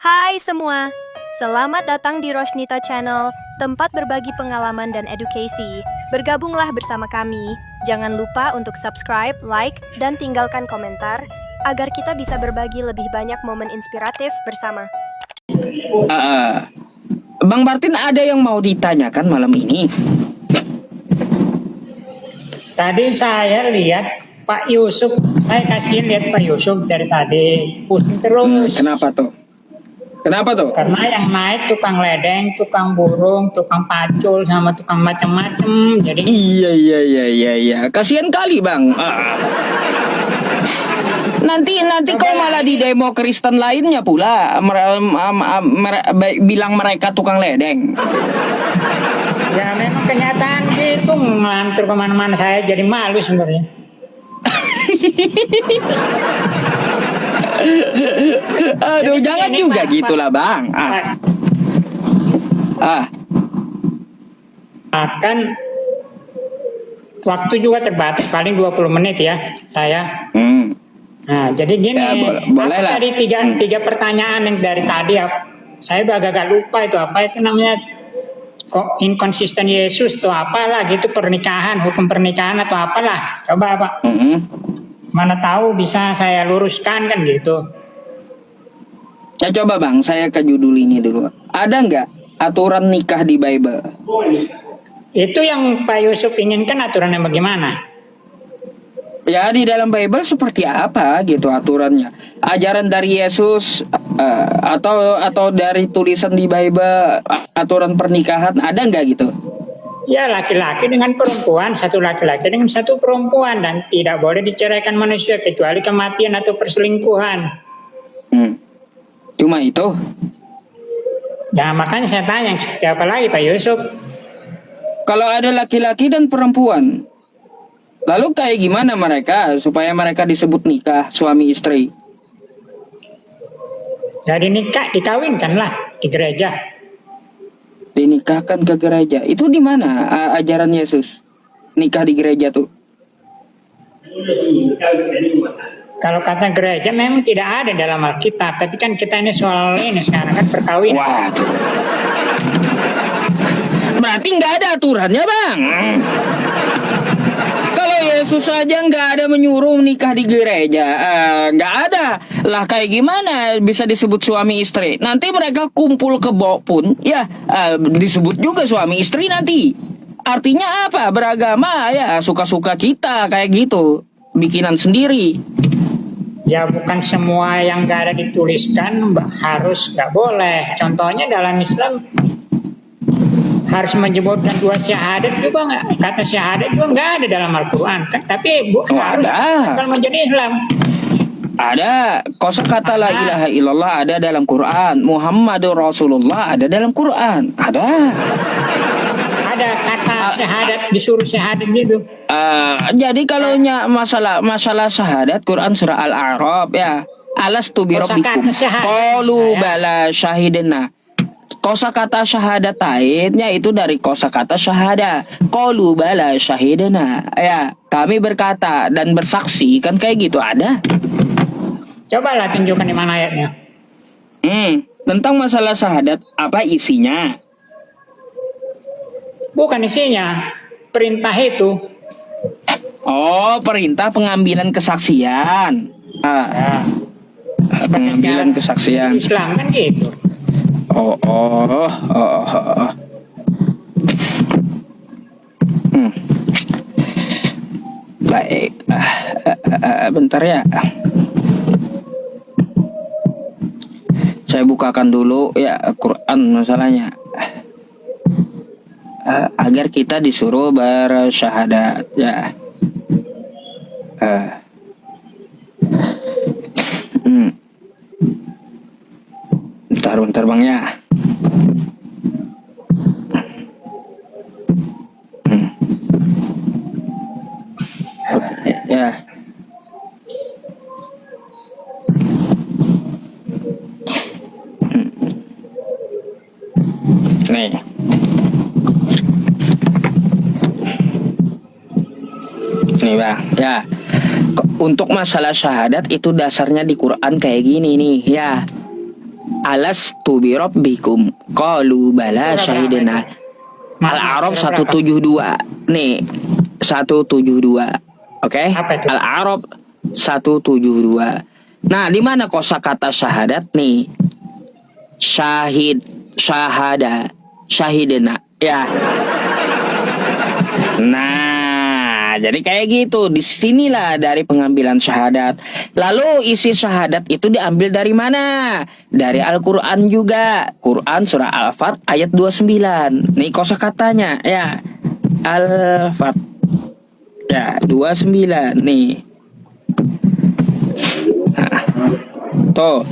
Hai semua, selamat datang di Rosnita Channel, tempat berbagi pengalaman dan edukasi. Bergabunglah bersama kami. Jangan lupa untuk subscribe, like, dan tinggalkan komentar agar kita bisa berbagi lebih banyak momen inspiratif bersama. Bang Martin, ada yang mau ditanyakan malam ini? Tadi saya lihat Pak Yusuf, saya kasih lihat Pak Yusuf dari tadi pusing terus. Kenapa tuh? Kenapa tuh? Karena yang naik tukang ledeng, tukang burung, tukang pacul, sama tukang macam-macam. Jadi Iya. Kasihan kali Bang. Nanti kau malah di demo Kristen lainnya pula bilang mereka tukang ledeng. ya memang kenyataan gitu, ngelantur kemana-mana, saya jadi malu sebenarnya. Aduh, Jadi jangan ini, juga Pak, gitulah Bang. Akan waktu juga terbatas, paling 20 menit ya saya. Nah, jadi gini, Ya, boleh lah. dari tiga pertanyaan yang dari tadi, saya udah agak lupa itu apa itu namanya, kok inkonsisten Yesus atau apalah gitu, pernikahan, hukum pernikahan atau apalah. Coba Pak, mana tahu bisa saya luruskan kan gitu. Ya coba Bang, saya ke judul ini dulu. Ada nggak aturan nikah di Bible? Itu yang Pak Yusuf inginkan aturannya bagaimana? Ya di dalam Bible seperti apa gitu aturannya? Ajaran dari Yesus atau dari tulisan di Bible, aturan pernikahan ada nggak gitu? Ya laki-laki dengan perempuan, satu laki-laki dengan satu perempuan, dan tidak boleh diceraikan manusia kecuali kematian atau perselingkuhan. Cuma itu? Nah makanya saya tanya, seperti apa lagi Pak Yusuf? Kalau ada laki-laki dan perempuan, lalu kayak gimana mereka supaya mereka disebut nikah suami istri? Jadi nikah, dikawinkan lah di gereja. Dinikahkan ke gereja. Itu di mana ajaran Yesus? Nikah di gereja tuh. Kalau kata gereja memang tidak ada dalam Alkitab, tapi kan kita ini soal ini sekarang kan perkawinan. Waduh. Berarti nggak ada aturannya Bang. Kalau Yesus aja nggak ada menyuruh nikah di gereja, nggak ada lah, kayak gimana bisa disebut suami istri? Nanti mereka kumpul kebo pun ya disebut juga suami istri nanti. Artinya apa? Beragama ya suka-suka kita kayak gitu, bikinan sendiri. Ya bukan semua yang nggak ada dituliskan harus nggak boleh. Contohnya dalam Islam harus menyebutkan 2 syahadat juga nggak, kata syahadat juga nggak ada dalam Al-Quran kan, tapi harus kalau menjadi Islam. Ada kosakata la ilaha illallah ada dalam Quran, Muhammadur Rasulullah ada dalam Quran, ada kata syahadat, disuruh syahadat gitu. Jadi kalau masalah syahadat, Quran surah Al-A'raf ya, alastu bi rabbikum qalu bala syahidna. Kosakata syahadatain itu dari kosakata syahada. Qalu bala syahidna. Ya, kami berkata dan bersaksi, kan kayak gitu ada. Cobalah tunjukkan di mana ayatnya. Tentang masalah syahadat apa isinya? Bukan isinya, perintah itu. Oh, perintah pengambilan kesaksian. Pengambilan kesaksian. Islam kan gitu. Oh. Baik. Bentar ya. Saya bukakan dulu ya Quran masalahnya. Agar kita disuruh bersyahadat ya. Bentar Bang ya. Ya. Nih. Nih Bang, ya. Untuk masalah syahadat itu dasarnya di Quran kayak gini nih, ya. alastu bi rabbikum qalu bala syahidna. Al-A'raf 172. Nih 172. Oke? Apa itu? Al-A'raf 172. Nah, di mana kosakata syahadat nih? Syahid, syahada, syahidna. Ya. Nah, jadi kayak gitu. Disinilah dari pengambilan syahadat. Lalu isi syahadat itu diambil dari mana? Dari Al-Quran juga. Quran surah Al-Fat ayat 29. Nih kosakatanya ya. Al-Fat. Ya, 29 nih. Nah, tuh.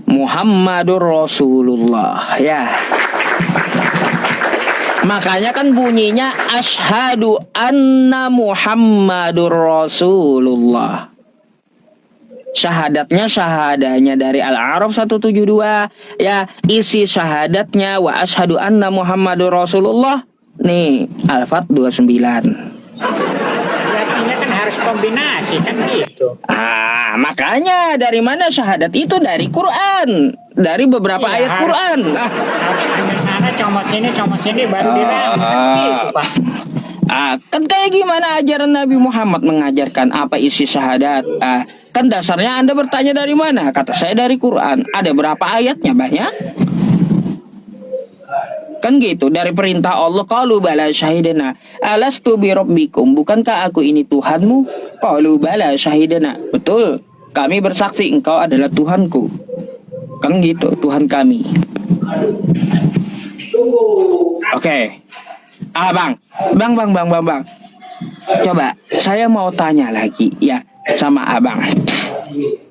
Muhammadur Rasulullah ya. Makanya kan bunyinya asyhadu anna Muhammadur Rasulullah. Syahadatnya syahadanya dari Al-A'raf 172 ya, isi syahadatnya wa asyhadu anna Muhammadur Rasulullah nih Al-Fat 29. Artinya kan harus kombinasi kan gitu. Makanya dari mana syahadat itu? Dari Quran, dari beberapa Iya, ayat harus- Quran. Harus ambil sana, comot sini baru dirangkum kan gitu, Pak. Kan kayak gimana ajaran Nabi Muhammad mengajarkan apa isi syahadat? Kan dasarnya Anda bertanya dari mana? Kata saya dari Quran. Ada berapa ayatnya? Banyak. Kan gitu, dari perintah Allah, qalu bala syahidana alastu bi rabbikum, bukankah aku ini Tuhanmu? Qalu bala syahidana, betul, kami bersaksi engkau adalah Tuhanku. Kan gitu, Tuhan kami. Oke. Bang. Coba saya mau tanya lagi ya sama abang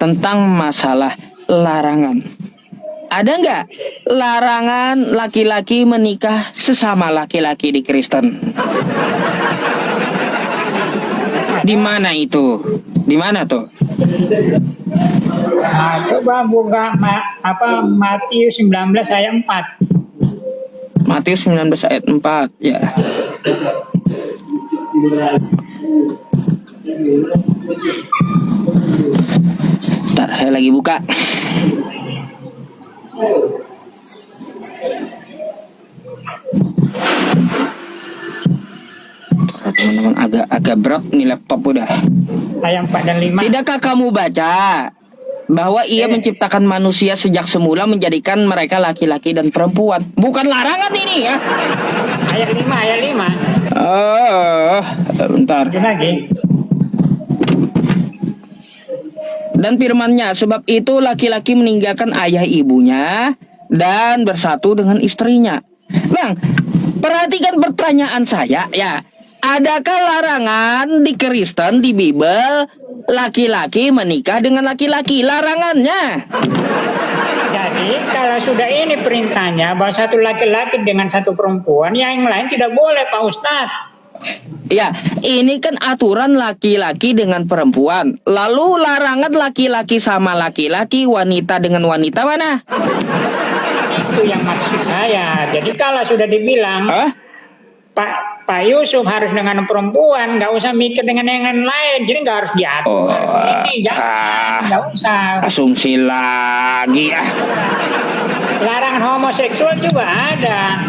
tentang masalah larangan. Ada nggak larangan laki-laki menikah sesama laki-laki di Kristen? Di mana itu? Di mana tuh? Coba buka Matius 19 ayat 4. Matius 19 ayat 4 ya. Bentar, saya lagi buka. Teman-teman, agak berat nih laptop udah. Ayat 4 dan 5. Tidakkah kamu baca bahwa ia menciptakan manusia sejak semula menjadikan mereka laki-laki dan perempuan? Bukan larangan ini ya. Ayat 5. Bentar. Lanjut lagi. Dan firman-Nya, sebab itu laki-laki meninggalkan ayah ibunya dan bersatu dengan istrinya. Bang, perhatikan pertanyaan saya ya. Adakah larangan di Kristen, di Bible, laki-laki menikah dengan laki-laki? Larangannya. Jadi kalau sudah ini perintahnya bahwa satu laki-laki dengan satu perempuan, yang lain tidak boleh, Pak Ustadz. Ya, ini kan aturan laki-laki dengan perempuan. Lalu larangan laki-laki sama laki-laki, wanita dengan wanita mana? Itu yang maksud saya. Jadi kalau sudah dibilang Pak Yusuf harus dengan perempuan, nggak usah mikir dengan yang lain. Jadi nggak harus diatur. Harus ini, nggak usah. Asumsi lagi Larangan homoseksual juga ada.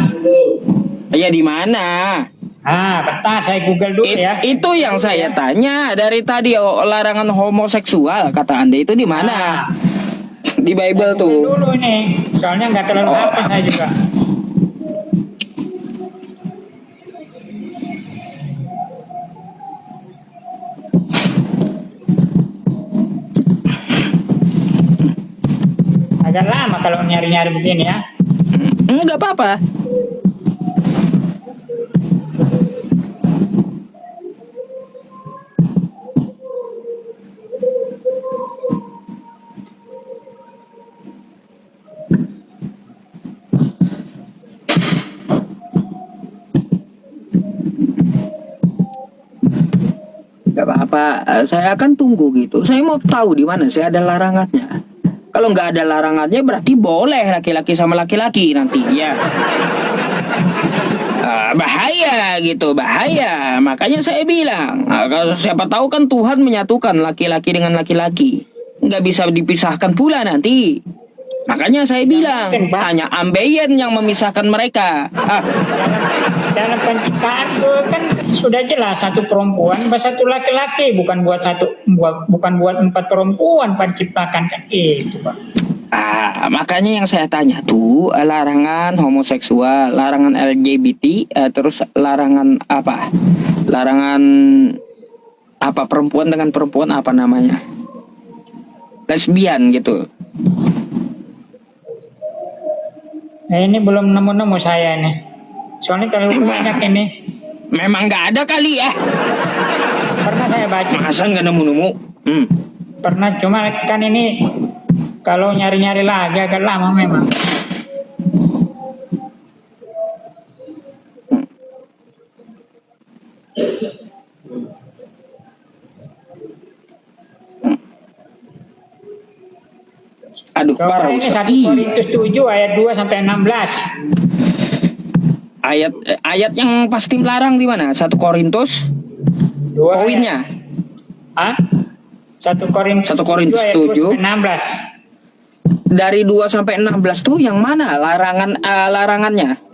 Ya di mana? Bentar saya Google dulu ya. Itu yang saya tanya dari tadi, larangan homoseksual kata Anda itu di mana? Di Bible tuh. Dulu nih, soalnya nggak terlalu hafal saya juga. Agak lama kalau nyari-nyari begini ya. Enggak apa-apa. Gak apa-apa, saya akan tunggu gitu. Saya mau tahu di mana saya ada larangannya. Kalau nggak ada larangannya berarti boleh laki-laki sama laki-laki nanti ya. Bahaya gitu, bahaya. Makanya saya bilang, kalau siapa tahu kan Tuhan menyatukan laki-laki dengan laki-laki. Nggak bisa dipisahkan pula nanti. Makanya saya bilang mungkin, Pak. hanya ambeien yang memisahkan mereka. Dalam penciptaan itu kan sudah jelas satu perempuan, satu laki-laki, bukan buat bukan buat 4 perempuan penciptakan kan itu, Pak. Makanya yang saya tanya tuh larangan homoseksual, larangan LGBT, terus larangan apa? Larangan apa perempuan dengan perempuan apa namanya? Lesbian gitu. Nah, ini belum nemu-nemu saya nih. Soalnya terlalu banyak ini. Memang nggak ada kali ya. Pernah saya baca. Masa nggak nemu-nemu? Pernah, cuma kan ini kalau nyari-nyari lagi agak lama memang. Aduh, Coba parah ini Ustaz. 1 Korintus 7 ayat 2 sampai 16. Ayat yang pasti melarang di mana? 1 Korintus 2 poinnya. 1 Korintus 1 Korintus 7 ayat 2 7. sampai 16. Dari 2 sampai 16 tuh yang mana larangannya?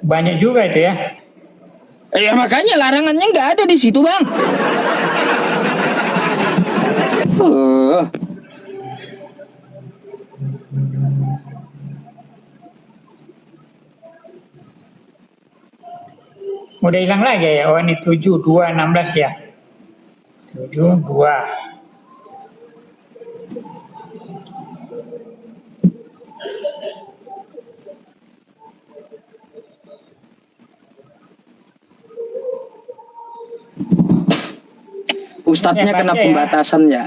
Banyak juga itu ya. Ya makanya larangannya nggak ada di situ, Bang. Udah hilang lagi ya. Oh ini 7 2 16 ya. 7 2. Ustadznya Ya, kena baca ya. pembatasan ya.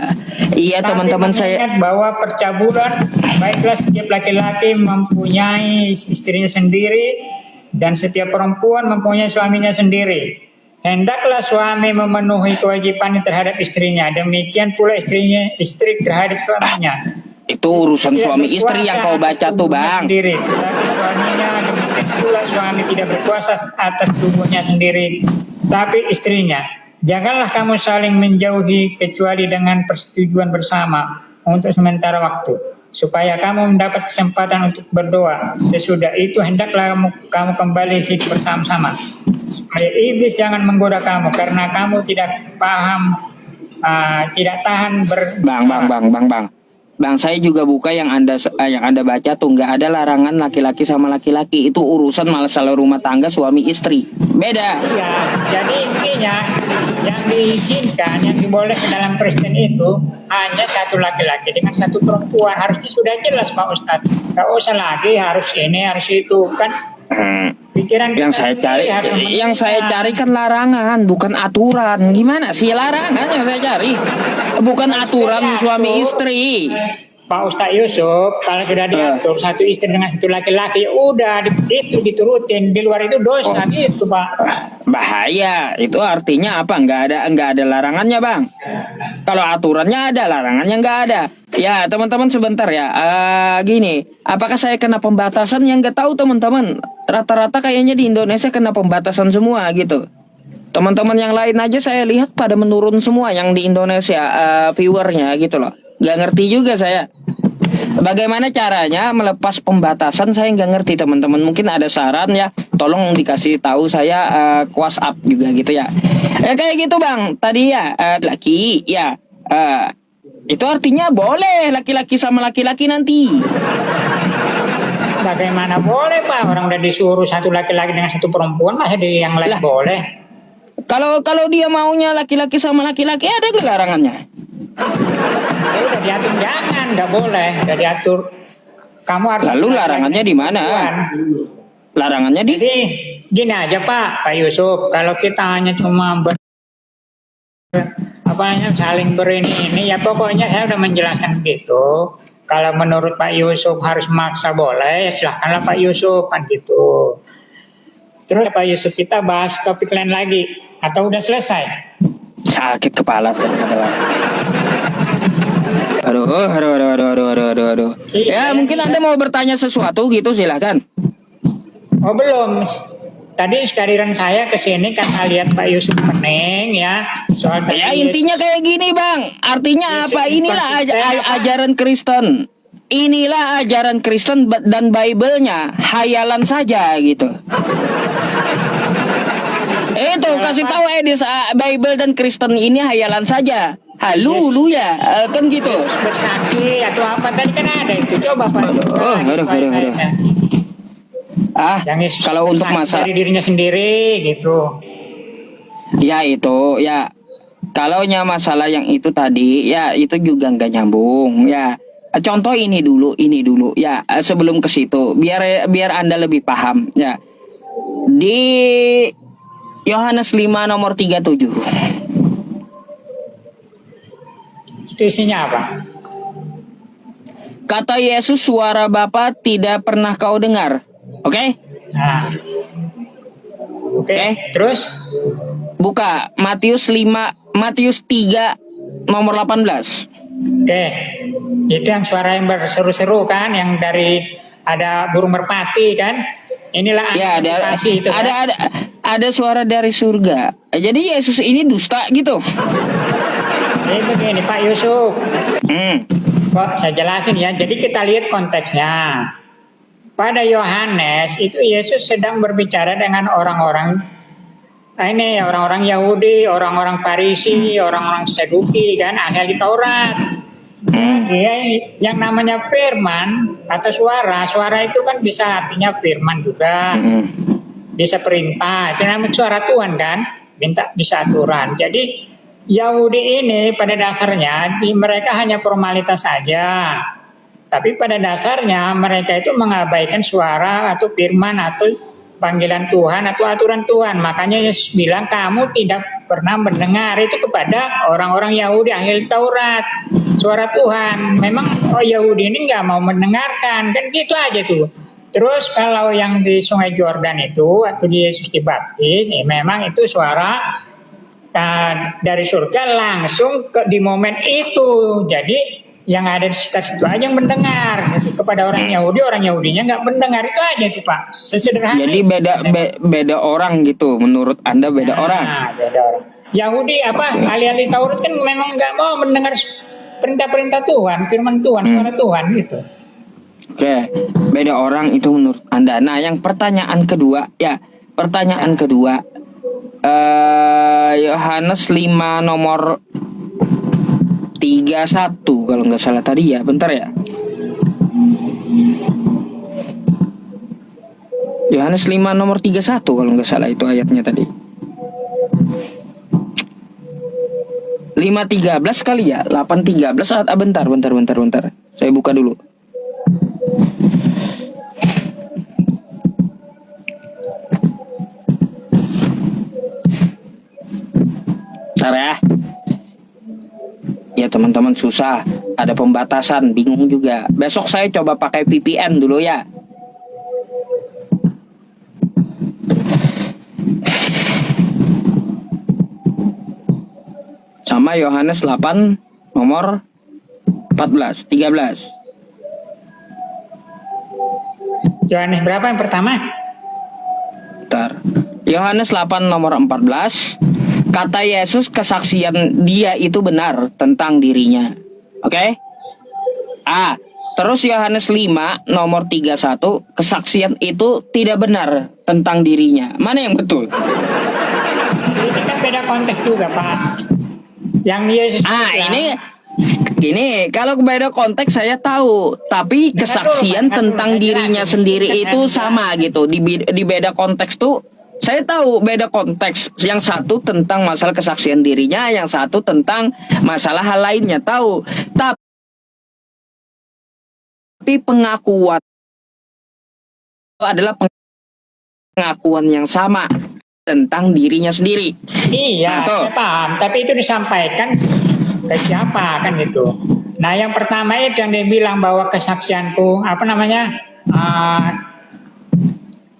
Iya Tapi teman-teman saya. mengingat bahwa percabulan, baiklah setiap laki-laki mempunyai istrinya sendiri dan setiap perempuan mempunyai suaminya sendiri. Hendaklah suami memenuhi kewajiban terhadap istrinya, demikian pula istri terhadap suaminya. Itu urusan Tidak suami istri berkuasa yang kau atas baca tuh, tubuhnya Bang. Sendiri. Tetapi suaminya demikian pula suami tidak berkuasa atas tubuhnya sendiri, tapi istrinya. Janganlah kamu saling menjauhi kecuali dengan persetujuan bersama untuk sementara waktu, supaya kamu mendapat kesempatan untuk berdoa. Sesudah itu hendaklah kamu kembali hidup bersama-sama, supaya iblis jangan menggoda kamu karena kamu tidak tahan Bang, saya juga buka yang anda baca tuh nggak ada larangan laki-laki sama laki-laki. Itu urusan masalah rumah tangga suami istri. Beda. Iya, jadi intinya yang diizinkan, yang dibolehkan dalam Kristen itu hanya satu laki-laki dengan satu perempuan. Harusnya sudah jelas Pak Ustadz. Gak usah lagi harus ini, harus itu kan. Pikiran Yang saya cari kan larangan, bukan aturan. Gimana sih larangan yang saya cari? Bukan aturan suami istri. Pak Ustadz Yusuf, kalau sudah diatur satu istri dengan satu laki-laki, udah itu diturutin. Di luar itu dosa gitu, Pak. Bahaya. Itu artinya apa? Nggak ada larangannya, Bang. Kalau aturannya ada, larangannya nggak ada. Ya, teman-teman sebentar ya. Gini, apakah saya kena pembatasan? Yang nggak tahu, teman-teman. Rata-rata kayaknya di Indonesia kena pembatasan semua gitu. Teman-teman yang lain aja saya lihat pada menurun semua yang di Indonesia viewernya gitu loh. Gak ngerti juga saya. Bagaimana caranya melepas pembatasan saya nggak ngerti teman-teman. Mungkin ada saran ya. Tolong dikasih tahu saya WhatsApp juga gitu ya. Kayak gitu Bang. Tadi ya laki ya. Itu artinya boleh laki-laki sama laki-laki nanti. Bagaimana boleh Pak? Orang udah disuruh satu laki-laki dengan satu perempuan, masa di yang lain boleh? Kalau dia maunya laki-laki sama laki-laki ada nggak larangannya? Udah diatur jangan, nggak boleh, udah diatur. Kamu harus. Lalu larangannya di mana? Larangannya di? Jadi gini aja Pak Yusuf, kalau kita hanya cuma saling ini ya pokoknya saya udah menjelaskan gitu. Kalau menurut Pak Yusuf harus maksa boleh, silahkanlah Pak Yusuf kan gitu. Terus Pak Yusuf kita bahas topik lain lagi atau udah selesai? Sakit kepala ternyata. Aduh. Ya mungkin Anda mau bertanya sesuatu gitu silahkan. Oh belum. tadi kehadiran saya ke sini karena lihat Pak Yusuf Pening ya soal tadi. Ya intinya kayak gini bang, artinya Yesus apa? Inilah konsisten apa? ajaran Kristen. Inilah ajaran Kristen dan Bible-nya hayalan saja gitu. Itu kasih tahu Edis, Bible dan Kristen ini hayalan saja. Haleluya, kan gitu. Yesus bersaksi atau apa tadi kan ada itu, coba Pak. Aduh. Yang Yesus Kalau untuk bersaksi masa dari dirinya sendiri gitu. ya itu ya, kalau masalah yang itu tadi ya itu juga nggak nyambung ya. Contoh ini dulu ya, sebelum ke situ biar Anda lebih paham ya. Di Yohanes 5 nomor 37. Itu isinya apa? Kata Yesus, suara Bapa tidak pernah kau dengar. Oke? Nah. Oke. Terus Buka Matius 3 nomor 18. oke. Itu yang suara yang berseru-seru kan, yang dari ada burung merpati kan? Inilah Ya, antisipasi itu. ada suara dari surga. Jadi Yesus ini dusta gitu. Jadi begini Pak Yusuf. Hmm. Kok saya jelasin ya. Jadi kita lihat konteksnya. Pada Yohanes itu Yesus sedang berbicara dengan orang-orang Yahudi, orang-orang Farisi, orang-orang Saduki kan, ahli Taurat. Dia yang namanya firman atau suara itu kan bisa artinya firman juga. Bisa perintah, itu namanya suara Tuhan kan, bisa aturan. Jadi Yahudi ini pada dasarnya mereka hanya formalitas saja. Tapi pada dasarnya mereka itu mengabaikan suara atau firman atau panggilan Tuhan atau aturan Tuhan. Makanya Yesus bilang kamu tidak pernah mendengar itu kepada orang-orang Yahudi ahli Taurat. Suara Tuhan. Memang Yahudi ini nggak mau mendengarkan. Kan gitu aja tuh. Terus kalau yang di Sungai Jordan itu waktu Yesus dibaptis, memang itu suara dari surga langsung di momen itu. Jadi yang ada di sekitar situ aja yang mendengar. Gitu. Kepada orang Yahudinya nggak mendengar, itu aja tuh Pak. Sesederhana. Jadi beda orang gitu. Menurut Anda beda orang. Beda orang. Yahudi ahli-ahli Taurat kan memang nggak mau mendengar perintah-perintah Tuhan, firman Tuhan, suara Tuhan gitu. Oke, beda orang itu menurut Anda. Nah, yang pertanyaan kedua, Yohanes 5 nomor 31 kalau nggak salah tadi ya. Bentar ya. Yohanes 5 nomor 31 kalau nggak salah itu ayatnya tadi. 5:13 kali ya, 8:13. Bentar. Saya buka dulu. Bentar ya. Ya teman-teman susah, ada pembatasan, bingung juga. Besok saya coba pakai VPN dulu ya. Sama Yohanes 8 nomor 13. Yohanes berapa yang pertama? Bentar. Yohanes 8 nomor 14. Kata Yesus, kesaksian dia itu benar tentang dirinya. Oke? Terus Yohanes 5 nomor 31, kesaksian itu tidak benar tentang dirinya. Mana yang betul? Ini kan beda konteks juga Pak. Yang Yesus Ini kalau beda konteks saya tahu, tapi kesaksian tentang dirinya sendiri itu sama gitu. Di beda konteks tuh saya tahu beda konteks. Yang satu tentang masalah kesaksian dirinya, yang satu tentang masalah hal lainnya, tahu. Tapi pengakuan adalah pengakuan yang sama tentang dirinya sendiri. Iya, saya paham. Tapi itu disampaikan ke siapa kan gitu. Nah, yang pertama itu yang dia bilang bahwa kesaksianku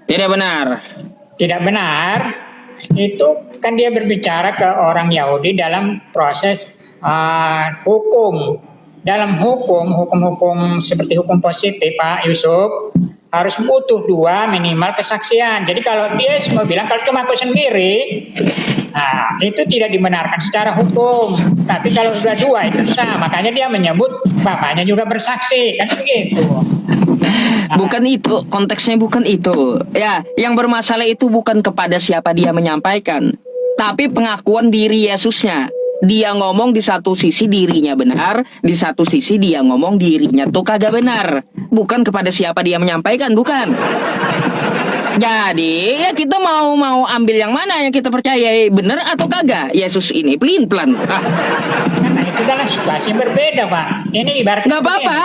tidak benar. Tidak benar. Itu kan dia berbicara ke orang Yahudi dalam proses hukum. Dalam hukum seperti hukum positif Pak Yusuf, harus butuh 2 minimal kesaksian. Jadi kalau dia semua bilang kalau cuma aku sendiri, nah itu tidak dibenarkan secara hukum. Tapi kalau sudah 2 itu sah. Makanya dia menyebut bapaknya juga bersaksi, kan begitu. Bukan itu, konteksnya bukan itu. Ya, yang bermasalah itu bukan kepada siapa dia menyampaikan, tapi pengakuan diri Yesusnya. Dia ngomong di satu sisi dirinya benar, di satu sisi dia ngomong dirinya tuh kagak benar. Bukan kepada siapa dia menyampaikan, bukan. Jadi ya kita mau ambil yang mana yang kita percayai, benar atau kagak? Yesus ini pelin-pelan. Karena itu dalam situasi yang berbeda, Pak. Ini ibarat Nggak apa-apa.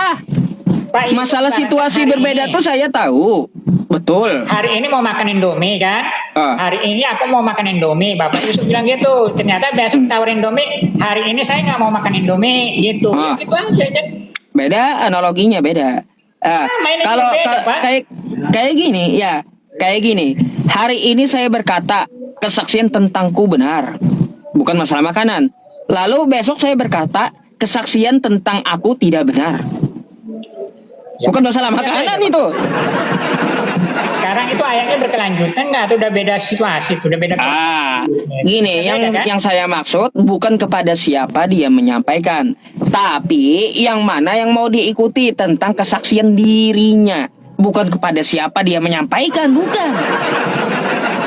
Pak, ini Masalah ibarat situasi hari berbeda ini. tuh saya tahu. Betul. Hari ini mau makan Indomie kan? Hari ini aku mau makan Indomie. Bapak Yusuf bilang gitu. Ternyata besok tawarin Indomie. Hari ini saya nggak mau makan Indomie gitu. Ya, gitu aja kan. Beda, analoginya beda. Mainnya Kalau beda, Pak. kayak gini ya, kayak gini. Hari ini saya berkata kesaksian tentangku benar, bukan masalah makanan. Lalu besok saya berkata kesaksian tentang aku tidak benar, Ya, bukan masalah ya, makanan beda, Pak. itu. Sekarang itu ayatnya berkelanjutan nggak? Itu udah beda situasi, itu udah beda. Gini, Beda, kan? yang saya maksud bukan kepada siapa dia menyampaikan, tapi yang mana yang mau diikuti tentang kesaksian dirinya, bukan kepada siapa dia menyampaikan, bukan.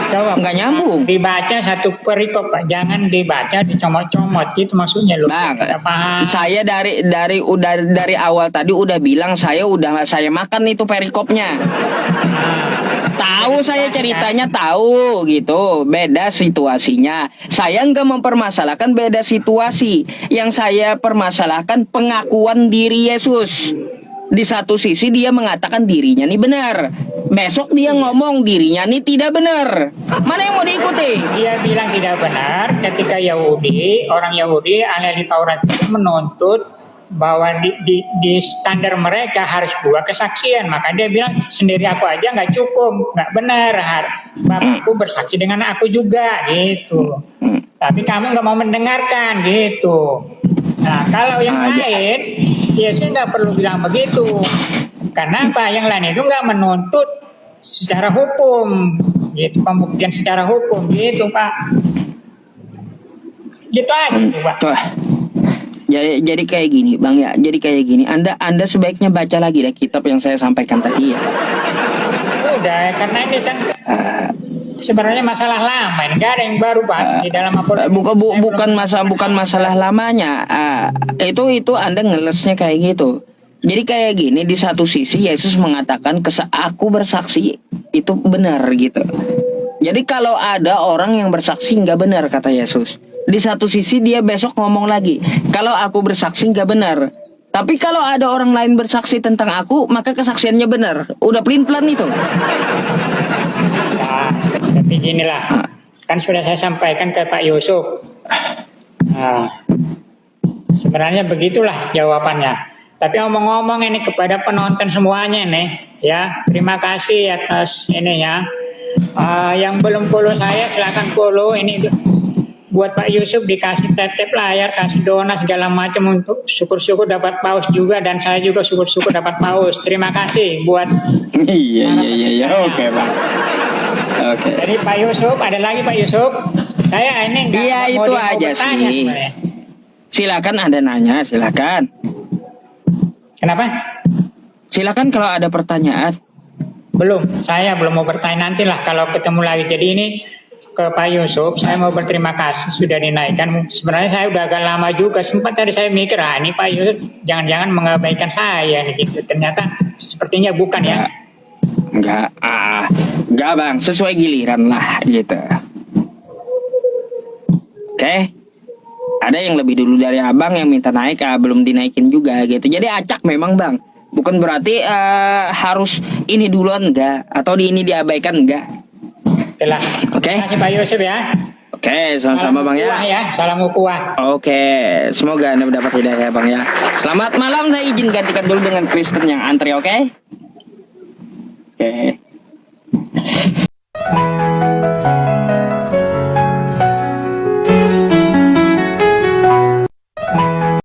Coba, Nggak nyambung. Dibaca satu perikop, Pak. Jangan dibaca dicomot-comot. Gitu maksudnya loh. Bang, Nggak paham. saya dari awal tadi udah bilang saya makan itu perikopnya. Tahu saya ceritanya tahu gitu, beda situasinya. Saya nggak mempermasalahkan beda situasi. Yang saya permasalahkan pengakuan diri Yesus. Di satu sisi dia mengatakan dirinya nih benar, besok dia ngomong dirinya nih tidak benar. Mana yang mau diikuti? Dia bilang tidak benar ketika orang Yahudi ahli Taurat itu menuntut bahwa di standar mereka harus 2 kesaksian. Maka dia bilang sendiri aku aja nggak cukup, nggak benar. Bapakku bersaksi dengan aku juga gitu. Tapi kamu nggak mau mendengarkan gitu. Nah kalau yang lain, Yesus nggak perlu bilang begitu. Karena apa? Yang lain itu nggak menuntut secara hukum, gitu, pembuktian secara hukum, gitu Pak. Gitu aja, Pak. Tuh. Jadi kayak gini, Bang ya. Jadi kayak gini. Anda sebaiknya baca lagi deh kitab yang saya sampaikan tadi ya. Udah, karena ini kan sebenarnya masalah lama, ini nggak ada yang baru Pak di dalam apologetik. Bukan masalah lamanya. Itu Anda ngelesnya kayak gitu. Jadi kayak gini, di satu sisi Yesus mengatakan aku bersaksi itu benar gitu. Jadi kalau ada orang yang bersaksi nggak benar kata Yesus, di satu sisi dia besok ngomong lagi, kalau aku bersaksi nggak benar. Tapi kalau ada orang lain bersaksi tentang aku, maka kesaksiannya benar. Udah pelin-pelan itu. Nah, tapi ginilah, kan sudah saya sampaikan ke Pak Yusuf. Nah, sebenarnya begitulah jawabannya. Tapi ngomong-ngomong ini kepada penonton semuanya nih, ya terima kasih atas ini ya. Yang belum follow saya silakan follow. Ini buat Pak Yusuf dikasih tap-tap layar, kasih dona segala macam untuk syukur-syukur dapat paus juga, dan saya juga syukur-syukur dapat paus. Terima kasih buat. Iya. Oke, Bang. Oke. Jadi Pak Yusuf, ada lagi Pak Yusuf. Saya ini nggak Iya, mau itu mau aja bertanya sih. sebenarnya. Silakan Anda nanya, silakan. Kenapa? Silakan kalau ada pertanyaan. Belum, saya belum mau bertanya, nantilah kalau ketemu lagi. Jadi ini ke Pak Yusuf, saya mau berterima kasih sudah dinaikkan. Sebenarnya saya udah agak lama juga, sempat tadi saya mikir, ini Pak Yusuf jangan-jangan mengabaikan saya nih gitu. Ternyata sepertinya bukan ya. Enggak, Bang, sesuai giliran lah gitu. Oke. Ada yang lebih dulu dari abang yang minta naik, belum dinaikin juga gitu. Jadi acak memang Bang. Bukan berarti harus ini duluan enggak, atau ini diabaikan enggak. Oke lah. Oke. Terima kasih Pak Yusuf ya. Oke, sama-sama Bang ya. Salam ukuah. Oke, semoga Anda mendapat hidayah Bang ya. Selamat malam, saya izin gantikan dulu dengan Kristen yang antri, oke? Oke.